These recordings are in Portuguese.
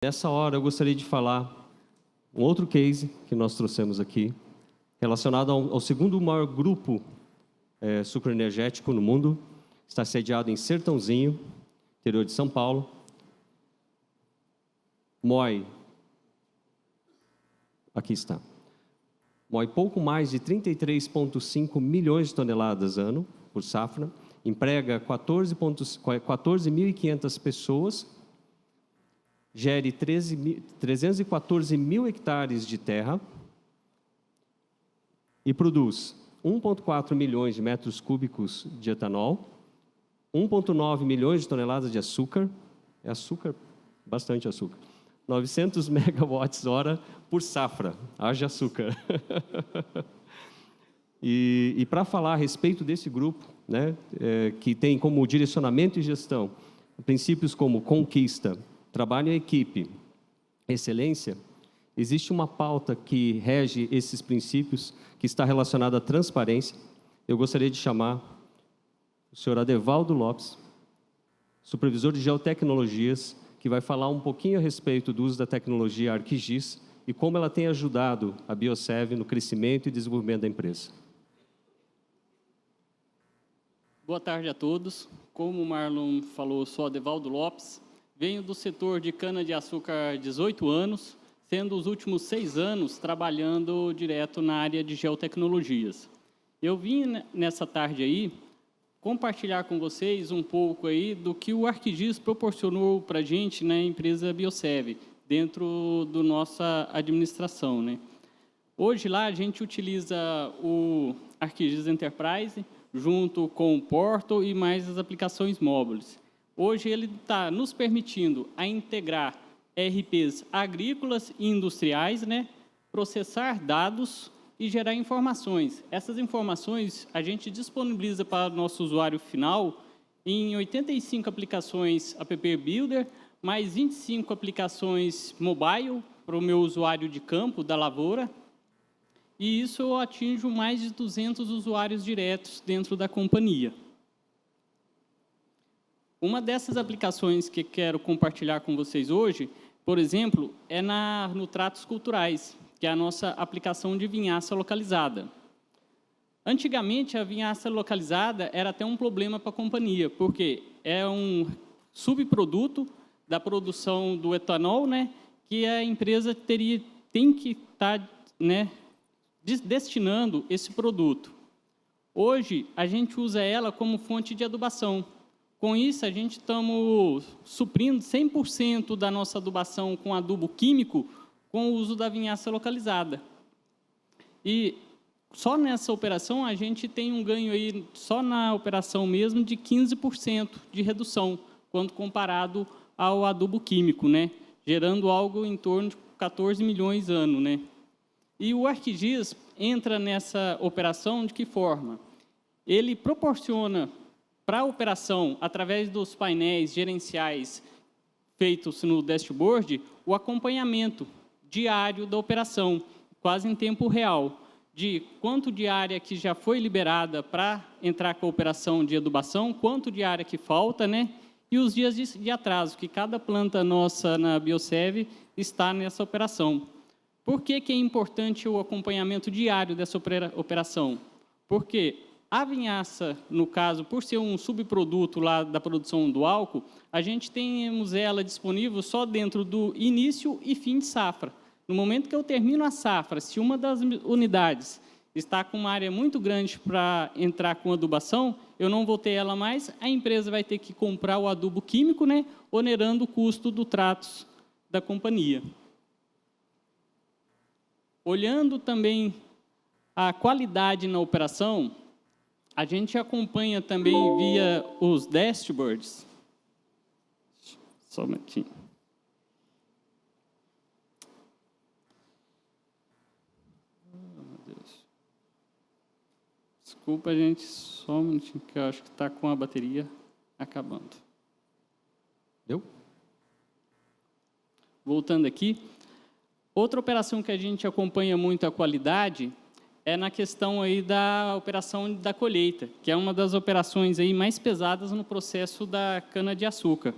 Nessa hora, eu gostaria de falar um outro case que nós trouxemos aqui, relacionado ao segundo maior grupo sucroenergético no mundo. Está sediado em Sertãozinho, interior de São Paulo. Moe, aqui está. Moe pouco mais de 33,5 milhões de toneladas ano por safra, emprega 14.500 pessoas, gere 314 mil hectares de terra e produz 1,4 milhões de metros cúbicos de etanol, 1,9 milhões de toneladas de açúcar, bastante açúcar, 900 megawatts-hora por safra, haja açúcar. E para falar a respeito desse grupo, né, que tem como direcionamento e gestão princípios como conquista, trabalho em equipe, excelência, existe uma pauta que rege esses princípios, que está relacionada à transparência. Eu gostaria de chamar o senhor Adevaldo Lopes, supervisor de geotecnologias, que vai falar um pouquinho a respeito do uso da tecnologia ArcGIS e como ela tem ajudado a Biosev no crescimento e desenvolvimento da empresa. Boa tarde a todos. Como o Marlon falou, sou Adevaldo Lopes. Venho do setor de cana-de-açúcar há 18 anos, sendo os últimos 6 anos trabalhando direto na área de geotecnologias. Eu vim nessa tarde aí compartilhar com vocês um pouco aí do que o ArcGIS proporcionou para a gente na empresa Biosev, dentro da nossa administração, né? Hoje lá a gente utiliza o ArcGIS Enterprise junto com o Portal e mais as aplicações móveis. Hoje ele está nos permitindo a integrar ERPs agrícolas e industriais, né, processar dados e gerar informações. Essas informações a gente disponibiliza para o nosso usuário final em 85 aplicações App Builder, mais 25 aplicações mobile para o meu usuário de campo, da lavoura, e isso eu atinjo mais de 200 usuários diretos dentro da companhia. Uma dessas aplicações que quero compartilhar com vocês hoje, por exemplo, é no Tratos Culturais, que é a nossa aplicação de vinhaça localizada. Antigamente, a vinhaça localizada era até um problema para a companhia, porque é um subproduto da produção do etanol, né, que a empresa tem que estar, né, destinando esse produto. Hoje, a gente usa ela como fonte de adubação. Com isso, a gente estamos suprindo 100% da nossa adubação com adubo químico com o uso da vinhaça localizada. E só nessa operação, a gente tem um ganho aí, só na operação mesmo, de 15% de redução, quando comparado ao adubo químico, né? Gerando algo em torno de 14 milhões ano, né? E o ArcGIS entra nessa operação de que forma? Ele proporciona para a operação, através dos painéis gerenciais feitos no dashboard, o acompanhamento diário da operação, quase em tempo real, de quanto de área que já foi liberada para entrar com a operação de adubação, quanto de área que falta, né? E os dias de atraso, que cada planta nossa na Biosev está nessa operação. Por que é importante o acompanhamento diário dessa operação? Porque a vinhaça, no caso, por ser um subproduto lá da produção do álcool, a gente temos ela disponível só dentro do início e fim de safra. No momento que eu termino a safra, se uma das unidades está com uma área muito grande para entrar com adubação, eu não vou ter ela mais, a empresa vai ter que comprar o adubo químico, né, onerando o custo do tratos da companhia. Olhando também a qualidade na operação, a gente acompanha também via os dashboards. Só um minutinho. Meu Deus. Desculpa, gente, só um minutinho, que eu acho que está com a bateria acabando. Deu? Voltando aqui. Outra operação que a gente acompanha muito a qualidade é na questão aí da operação da colheita, que é uma das operações aí mais pesadas no processo da cana-de-açúcar.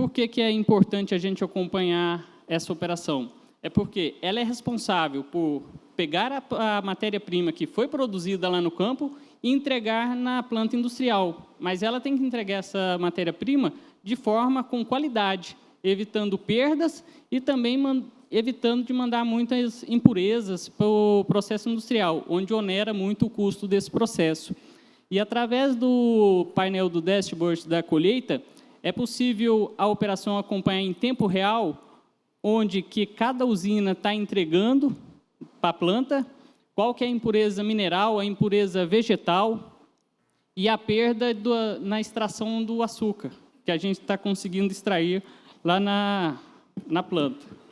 por que é importante a gente acompanhar essa operação? É porque ela é responsável por pegar a matéria-prima que foi produzida lá no campo e entregar na planta industrial. Mas ela tem que entregar essa matéria-prima de forma com qualidade, evitando perdas e também evitando de mandar muitas impurezas para o processo industrial, onde onera muito o custo desse processo. E, através do painel do dashboard da colheita, é possível a operação acompanhar em tempo real, onde que cada usina está entregando para a planta, qual que é a impureza mineral, a impureza vegetal e a perda na extração do açúcar, que a gente está conseguindo extrair lá na planta.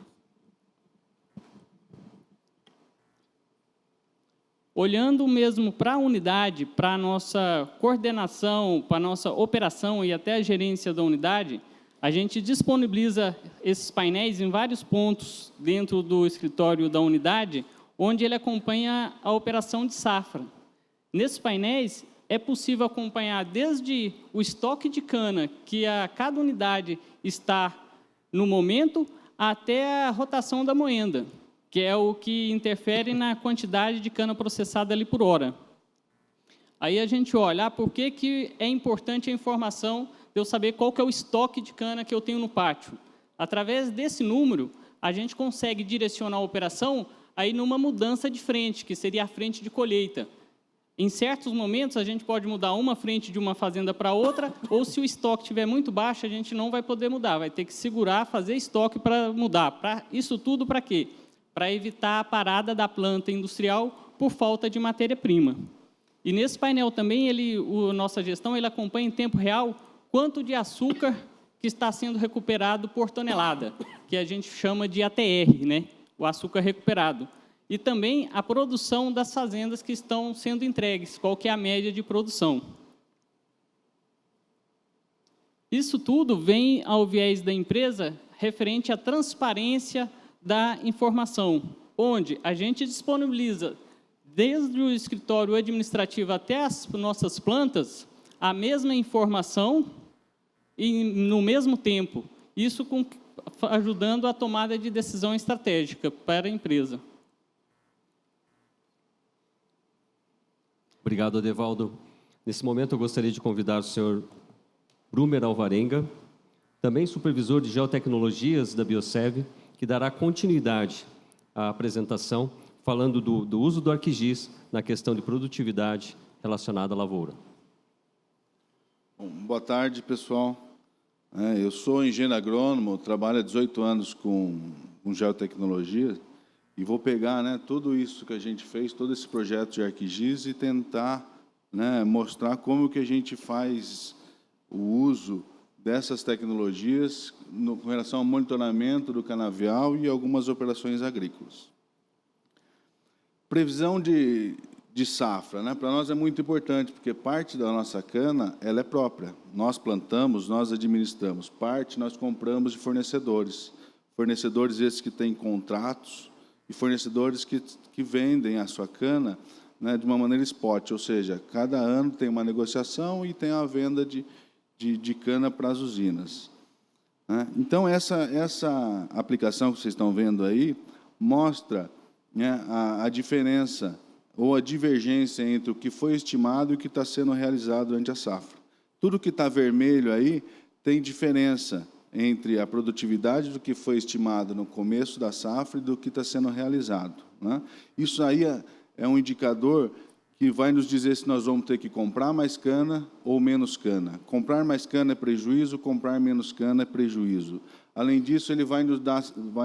Olhando mesmo para a unidade, para a nossa coordenação, para a nossa operação e até a gerência da unidade, a gente disponibiliza esses painéis em vários pontos dentro do escritório da unidade, onde ele acompanha a operação de safra. Nesses painéis, é possível acompanhar desde o estoque de cana que cada unidade está no momento, até a rotação da moenda, que é o que interfere na quantidade de cana processada ali por hora. Aí a gente olha, por que é importante a informação de eu saber qual que é o estoque de cana que eu tenho no pátio. Através desse número, a gente consegue direcionar a operação aí numa mudança de frente, que seria a frente de colheita. Em certos momentos, a gente pode mudar uma frente de uma fazenda para outra, ou se o estoque estiver muito baixo, a gente não vai poder mudar, vai ter que segurar, fazer estoque para mudar. Isso tudo para quê? Para evitar a parada da planta industrial por falta de matéria-prima. E nesse painel também, nossa gestão ele acompanha em tempo real quanto de açúcar que está sendo recuperado por tonelada, que a gente chama de ATR, né? O açúcar recuperado. E também a produção das fazendas que estão sendo entregues, qual que é a média de produção. Isso tudo vem ao viés da empresa referente à transparência da informação, onde a gente disponibiliza, desde o escritório administrativo até as nossas plantas, a mesma informação e no mesmo tempo. Isso ajudando a tomada de decisão estratégica para a empresa. Obrigado, Adevaldo. Nesse momento, eu gostaria de convidar o senhor Brumer Alvarenga, também supervisor de geotecnologias da Biosev, que dará continuidade à apresentação, falando do uso do ArcGIS na questão de produtividade relacionada à lavoura. Bom, boa tarde, pessoal. Eu sou engenheiro agrônomo, trabalho há 18 anos com geotecnologia, e vou pegar tudo isso que a gente fez, todo esse projeto de ArcGIS, e tentar mostrar como que a gente faz o uso dessas tecnologias com relação ao monitoramento do canavial e algumas operações agrícolas. Previsão de safra, para nós é muito importante, porque parte da nossa cana ela é própria. Nós plantamos, nós administramos. Parte nós compramos de fornecedores. Fornecedores esses que têm contratos e fornecedores que vendem a sua cana de uma maneira spot, ou seja, cada ano tem uma negociação e tem a venda de cana para as usinas. Então, essa aplicação que vocês estão vendo aí mostra a diferença ou a divergência entre o que foi estimado e o que está sendo realizado durante a safra. Tudo que está vermelho aí tem diferença entre a produtividade do que foi estimado no começo da safra e do que está sendo realizado. Isso aí é um indicador que vai nos dizer se nós vamos ter que comprar mais cana ou menos cana. Comprar mais cana é prejuízo, comprar menos cana é prejuízo. Além disso, ele vai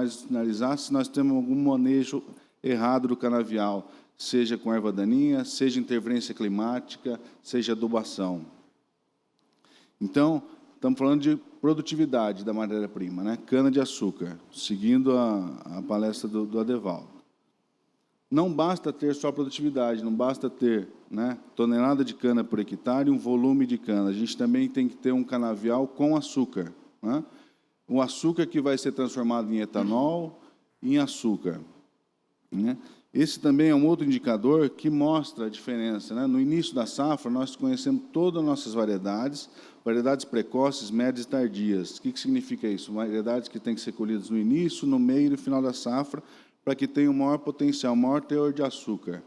sinalizar se nós temos algum manejo errado do canavial, seja com erva daninha, seja interferência climática, seja adubação. Então, estamos falando de produtividade da matéria-prima, cana-de-açúcar, seguindo a palestra do Adevaldo. Não basta ter só produtividade, não basta ter tonelada de cana por hectare e um volume de cana. A gente também tem que ter um canavial com açúcar. O açúcar que vai ser transformado em etanol e em açúcar. Esse também é um outro indicador que mostra a diferença. No início da safra, nós conhecemos todas as nossas variedades, variedades precoces, médias e tardias. O que significa isso? Variedades que têm que ser colhidas no início, no meio e no final da safra, para que tenham maior potencial, maior teor de açúcar.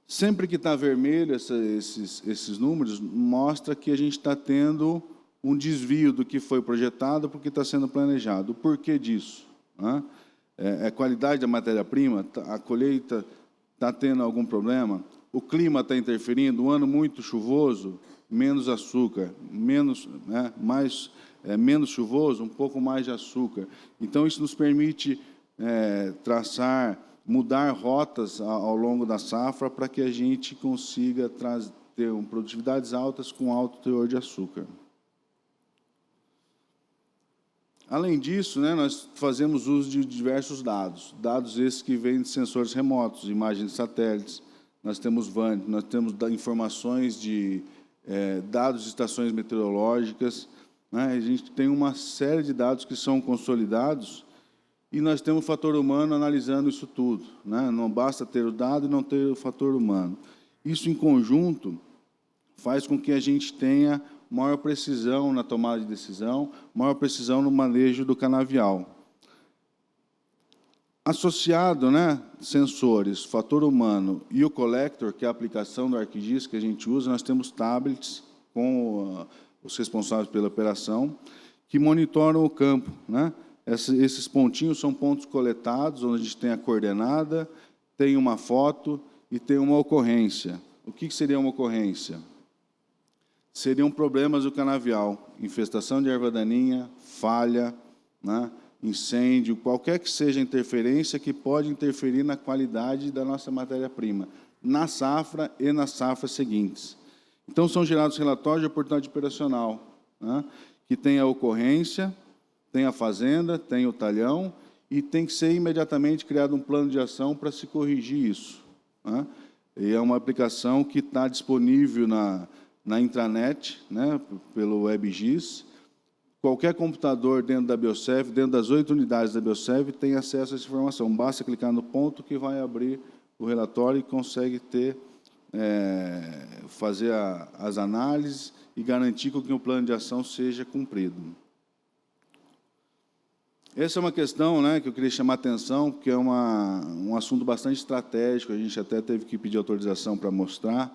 Sempre que está vermelho esses números, mostra que a gente está tendo um desvio do que foi projetado porque está sendo planejado. O porquê disso? É a qualidade da matéria-prima? A colheita está tendo algum problema? O clima está interferindo? Um ano muito chuvoso, menos açúcar. Menos chuvoso, um pouco mais de açúcar. Então, isso nos permite traçar, mudar rotas ao longo da safra para que a gente consiga ter produtividades altas com alto teor de açúcar. Além disso, nós fazemos uso de diversos dados esses que vêm de sensores remotos, imagens de satélites, nós temos VAN, nós temos informações de dados de estações meteorológicas, a gente tem uma série de dados que são consolidados e nós temos o fator humano analisando isso tudo. Não basta ter o dado e não ter o fator humano. Isso, em conjunto, faz com que a gente tenha maior precisão na tomada de decisão, maior precisão no manejo do canavial. Associado, sensores, fator humano e o collector, que é a aplicação do ArcGIS que a gente usa, nós temos tablets com os responsáveis pela operação, que monitoram o campo. Esses pontinhos são pontos coletados, onde a gente tem a coordenada, tem uma foto e tem uma ocorrência. O que seria uma ocorrência? Seriam problemas do canavial, infestação de erva daninha, falha, incêndio, qualquer que seja a interferência que pode interferir na qualidade da nossa matéria-prima, na safra e nas safras seguintes. Então, são gerados relatórios de oportunidade operacional, que tem a ocorrência, tem a fazenda, tem o talhão, e tem que ser imediatamente criado um plano de ação para se corrigir isso. E é uma aplicação que está disponível na intranet, pelo WebGIS. Qualquer computador dentro da Biosev, dentro das 8 unidades da Biosev, tem acesso a essa informação. Basta clicar no ponto que vai abrir o relatório e consegue fazer as análises e garantir que o plano de ação seja cumprido. Essa é uma questão que eu queria chamar a atenção, porque é um assunto bastante estratégico, a gente até teve que pedir autorização para mostrar.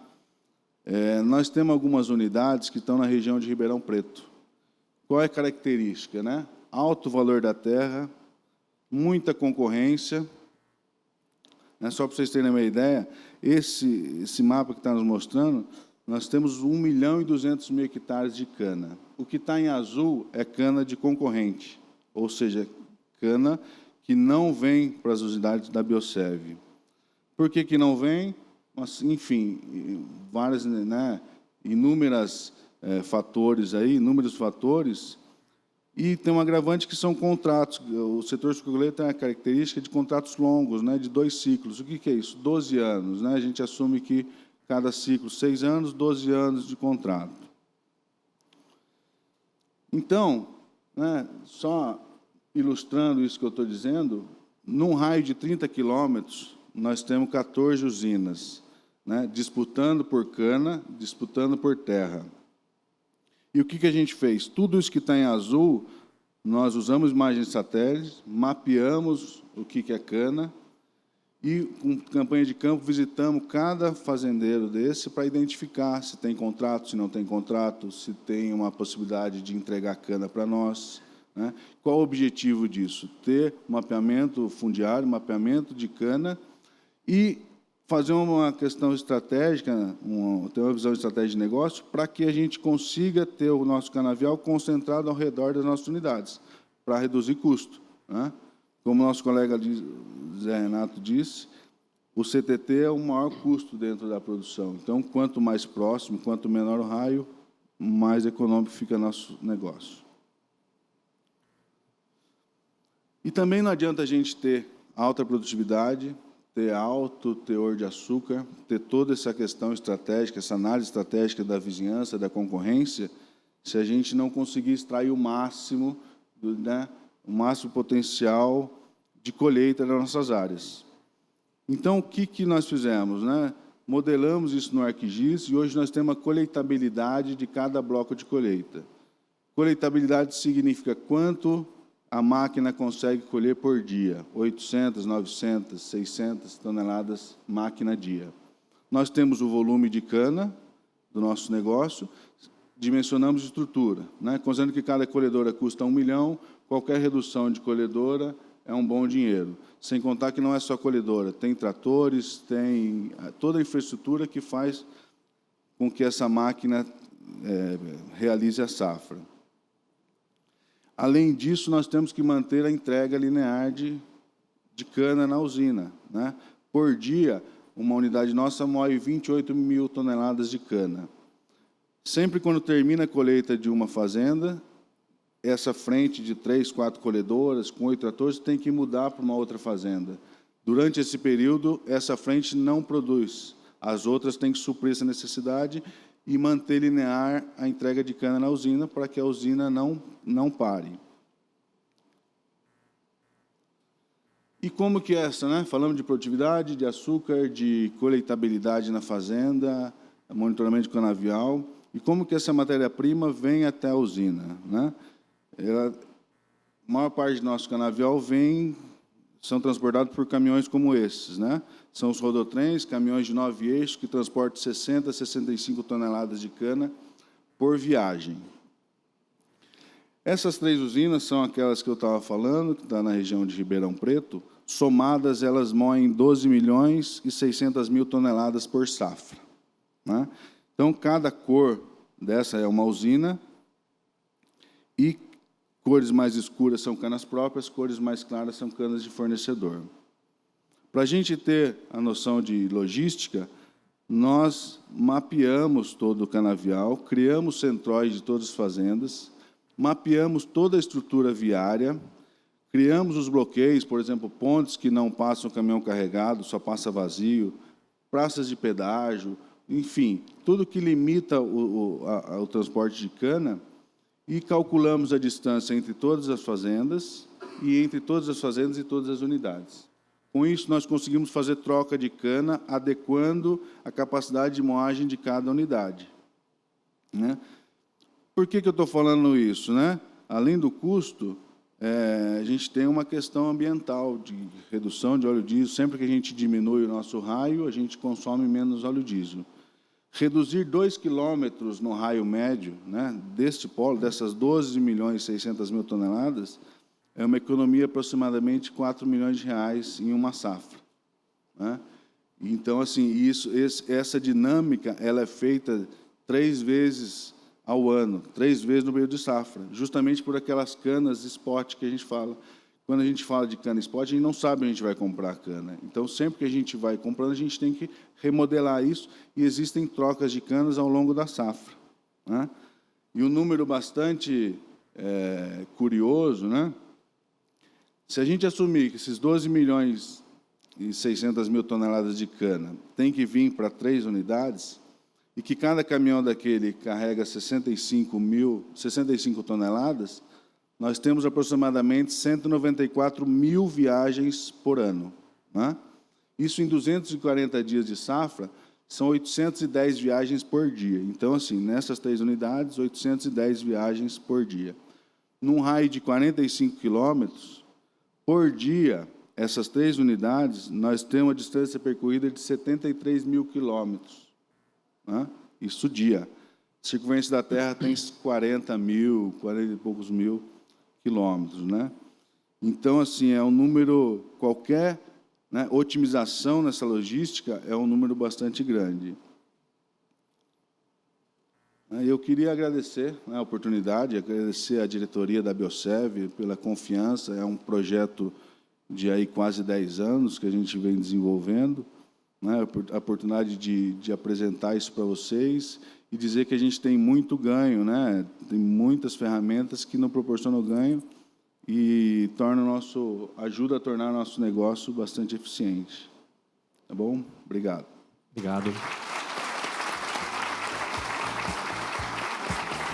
Nós temos algumas unidades que estão na região de Ribeirão Preto. Qual é a característica? Alto valor da terra, muita concorrência. Só para vocês terem uma ideia, esse mapa que está nos mostrando, nós temos 1.200.000 hectares de cana. O que está em azul é cana de concorrente, ou seja, cana que não vem para as unidades da Biosev. Por que não vem? Mas, enfim, inúmeros fatores, e tem um agravante que são contratos. O setor sucroalcooleiro tem a característica de contratos longos, de 2 ciclos. O que é isso? 12 anos. A gente assume que cada ciclo, 6 anos, 12 anos de contrato. Então, só ilustrando isso que eu estou dizendo, num raio de 30 quilômetros, nós temos 14 usinas, disputando por cana, disputando por terra. E o que a gente fez? Tudo isso que está em azul, nós usamos imagens de satélite, mapeamos o que é cana, e, com campanha de campo, visitamos cada fazendeiro desse para identificar se tem contrato, se não tem contrato, se tem uma possibilidade de entregar cana para nós. Qual o objetivo disso? Ter mapeamento fundiário, mapeamento de cana e fazer uma questão estratégica, ter uma visão estratégica de negócio, para que a gente consiga ter o nosso canavial concentrado ao redor das nossas unidades, para reduzir custo. Como o nosso colega Zé Renato disse, o CTT é o maior custo dentro da produção. Então, quanto mais próximo, quanto menor o raio, mais econômico fica nosso negócio. E também não adianta a gente ter alta produtividade, ter alto teor de açúcar, ter toda essa questão estratégica, essa análise estratégica da vizinhança, da concorrência, se a gente não conseguir extrair o máximo potencial de colheita das nossas áreas. Então, o que nós fizemos? modelamos isso no ArcGIS e hoje nós temos a coletabilidade de cada bloco de colheita. Coletabilidade significa quanto a máquina consegue colher por dia, 800, 900, 600 toneladas máquina-dia. Nós temos o volume de cana do nosso negócio, dimensionamos estrutura, né? Considerando que cada colhedora custa 1 milhão, qualquer redução de colhedora é um bom dinheiro. Sem contar que não é só colhedora, tem tratores, tem toda a infraestrutura que faz com que essa máquina realize a safra. Além disso, nós temos que manter a entrega linear de cana na usina, né? Por dia, uma unidade nossa moe 28 mil toneladas de cana. Sempre quando termina a colheita de uma fazenda, essa frente de 3, 4 colhedoras, com 8 tratores, tem que mudar para uma outra fazenda. Durante esse período, essa frente não produz. As outras têm que suprir essa necessidade e manter linear a entrega de cana na usina, para que a usina não pare. E como que é essa, né? Falamos de produtividade, de açúcar, de coletabilidade na fazenda, monitoramento de canavial, e como que essa matéria-prima vem até a usina, né? A maior parte do nosso canavial são transportados por caminhões como esses, né? São os rodotrens, caminhões de 9 eixos, que transportam 60 a 65 toneladas de cana por viagem. Essas 3 usinas são aquelas que eu estava falando, que está na região de Ribeirão Preto. Somadas, elas moem 12 milhões e 600 mil toneladas por safra, né? Então, cada cor dessa é uma usina, e cores mais escuras são canas próprias, cores mais claras são canas de fornecedor. Para a gente ter a noção de logística, nós mapeamos todo o canavial, criamos centróis de todas as fazendas, mapeamos toda a estrutura viária, criamos os bloqueios, por exemplo, pontes que não passam caminhão carregado, só passa vazio, praças de pedágio, enfim, tudo que limita o transporte de cana, e calculamos a distância entre todas as fazendas e entre todas as fazendas e todas as unidades. Com isso, nós conseguimos fazer troca de cana, adequando a capacidade de moagem de cada unidade, né? Por que eu estou falando isso, né? Além do custo, a gente tem uma questão ambiental, de redução de óleo diesel. Sempre que a gente diminui o nosso raio, a gente consome menos óleo diesel. Reduzir 2 quilômetros no raio médio, né, deste polo, dessas 12 milhões e 600 mil toneladas, é uma economia de aproximadamente 4 milhões de reais em uma safra, né? Então, assim, essa dinâmica ela é feita 3 vezes ao ano, 3 vezes no período de safra, justamente por aquelas canas spot que a gente fala. Quando a gente fala de cana spot, a gente não sabe onde a gente vai comprar a cana. Então, sempre que a gente vai comprando, a gente tem que remodelar isso, e existem trocas de canas ao longo da safra, né? E um número bastante curioso, né? Se a gente assumir que esses 12 milhões e 600 mil toneladas de cana tem que vir para 3 unidades, e que cada caminhão daquele carrega 65 toneladas, nós temos aproximadamente 194 mil viagens por ano, né? Isso em 240 dias de safra, são 810 viagens por dia. Então, assim, nessas 3 unidades, 810 viagens por dia. Num raio de 45 quilômetros, por dia, essas 3 unidades, nós temos uma distância percorrida de 73 mil quilômetros, né? Isso dia. A circunferência da Terra tem 40 e poucos mil quilômetros, né? Então, assim, é um número, qualquer, né, otimização nessa logística é um número bastante grande. Eu queria agradecer, né, a oportunidade, agradecer à diretoria da Biosev pela confiança. É um projeto de aí quase 10 anos que a gente vem desenvolvendo, né, a oportunidade de apresentar isso para vocês e dizer que a gente tem muito ganho, né? Tem muitas ferramentas que não proporcionam ganho e ajuda a tornar o nosso negócio bastante eficiente. Tá bom? Obrigado. Obrigado.